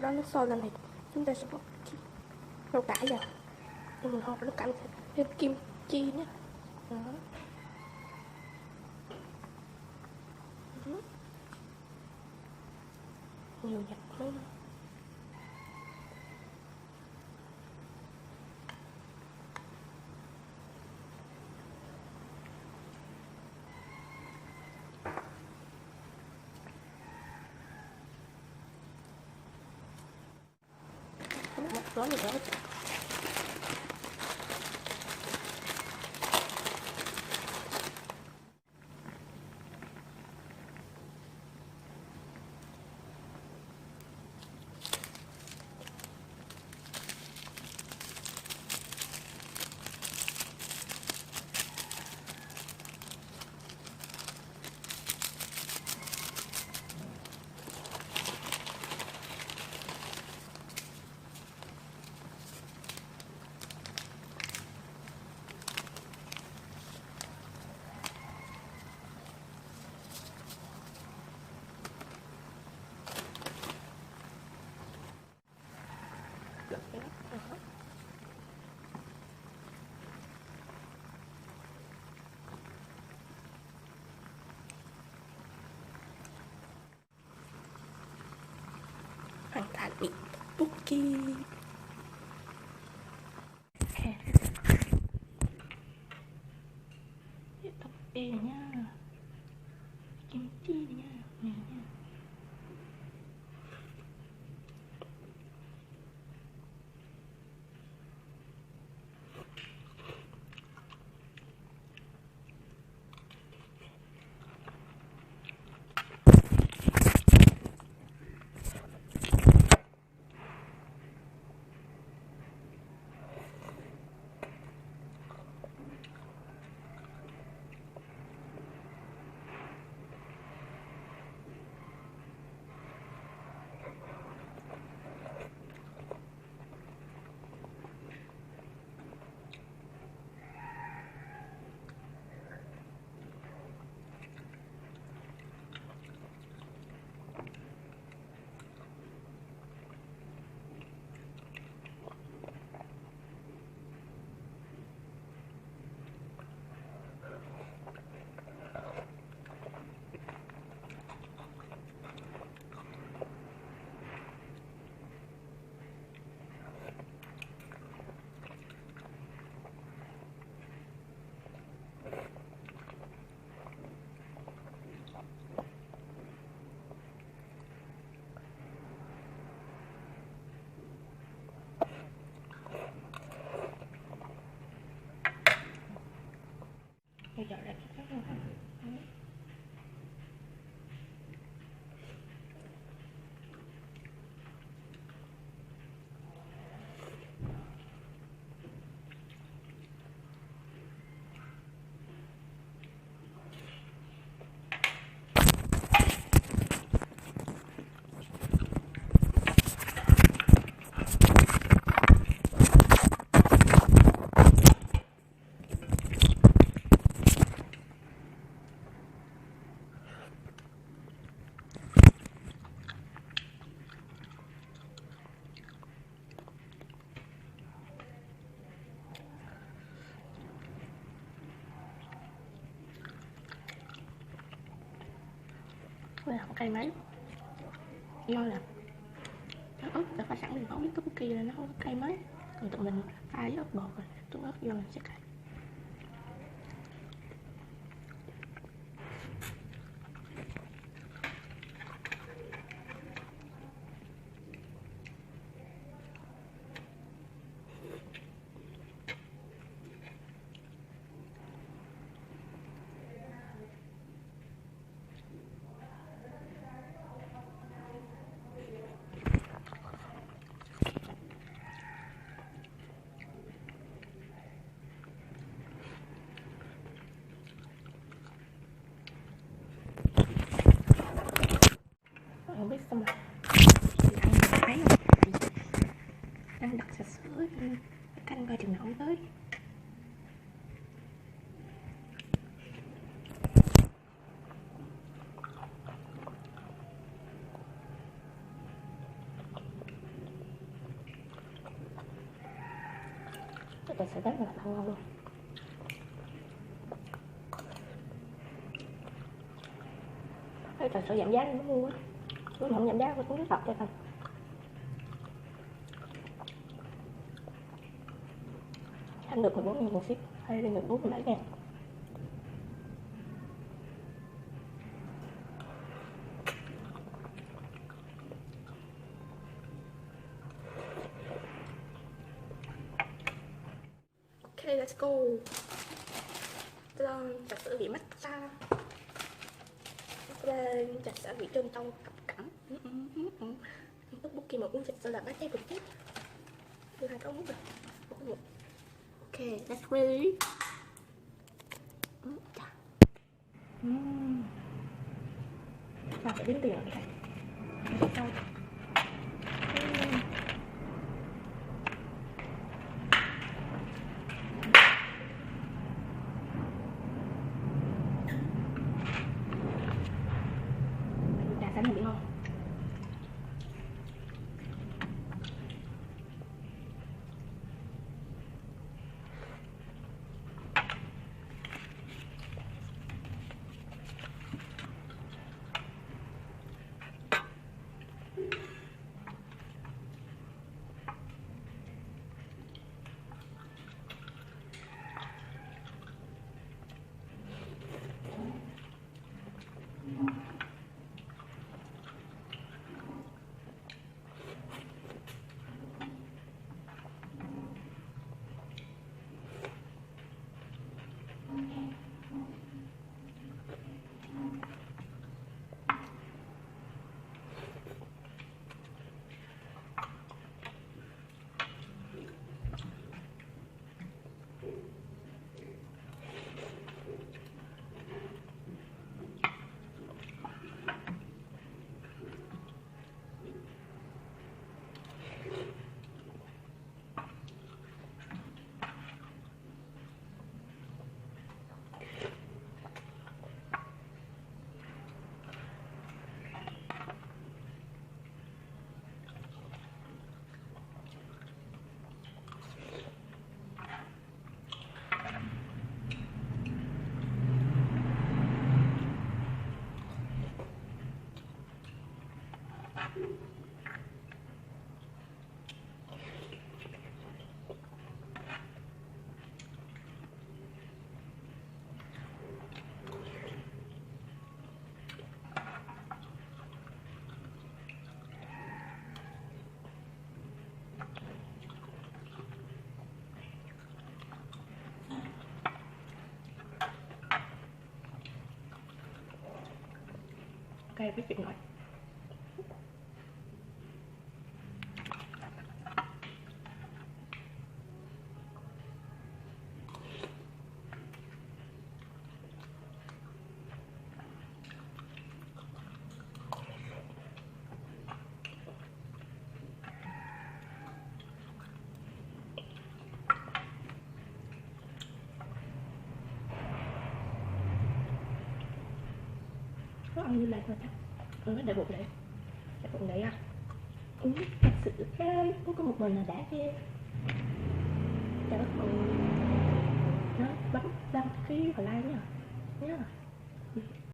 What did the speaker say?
đó nó sôi lên thì chúng ta sẽ bỏ rau cải vào. Nhưng mình không rau cải, mình sẽ thêm kim chi nhé. Đó. Nhiều nhặt nữa. Một gói nữa. Hoàn thành bị Puki. Tiếp tục đây nha, kim chi nha, này nha. Bây giờ là không cay mấy, do là cái ớt đã pha sẵn thì nấu với cái Puki là nó không có cay mấy, còn tụi mình pha với ớt bột rồi tụi ớt vô là sẽ cay. Không biết sao mà ăn thấy không? Đang đặt sạch sữa canh coi chừng nào tới. trà sữa rất là ngon luôn. Cái trà sữa giảm giá nó mua á, nếu không giảm giá tôi cũng tập cho thành. Ăn được 14.000 một ship, hay được 47.000. Ok, let's go. Trà sữa vị matcha, trà sữa vị trân châu cặp cẩm. Lúc bút kia mà uống trà sữa là bát cháy cực chết. Đưa 2 cái uống rồi. Ok, let's ready. Sao phải đếm tiền rồi này? Sao? Trà xanh này bị ngon. Ok, biết chuyện rồi. Nó ăn như là thôi chắc. Để bụng đấy. Để bụng đấy à. Thật sự cái có một mình là đã ghê. Trời đất ơi. Nó bấm đăng ký vào like nhá. Nhá.